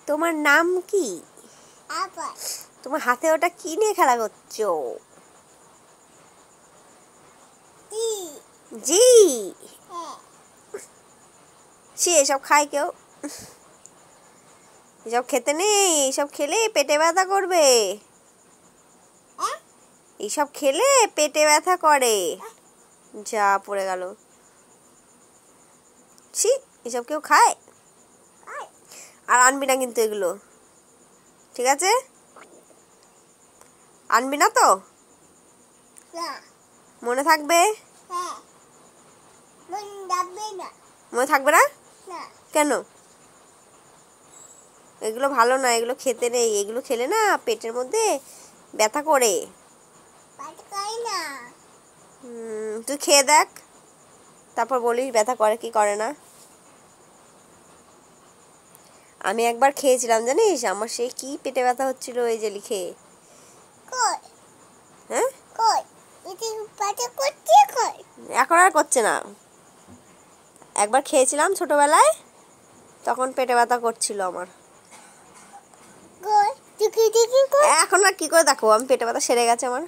তোমার নাম কি? তোমার হাতে ওটা কি নিয়ে খেলা করছো? জি। সে এসব খায় কেউ? এসব খেতে নেই, এসব খেলে পেটে ব্যথা করবে। এইসব খেলে পেটে ব্যথা করে। যা পড়ে গেল। ছি, এসব কেউ খায়? আর আনবি না কিন্তু এগুলো, ঠিক আছে? আনবি না তো? মনে থাকবে? মনে থাকবে না? কেন? এগুলো ভালো না, এগুলো খেতে নেই। এগুলো খেলে না পেটের মধ্যে ব্যথা করে। তুই খেয়ে দেখ, তারপর বলিস ব্যথা করে কি করে না। আমি একবার খেয়েছিলাম জানিস, আমার সেই কি পেটে ব্যথা হচ্ছিল এই জেলি খেয়ে। হ্যাঁ, এখন আর করছে না। একবার খেয়েছিলাম ছোটবেলায়, তখন পেটে ব্যথা করছিল আমার। এখন আর কি করে দেখো, আমি পেটে ব্যথা সেরে গেছে আমার।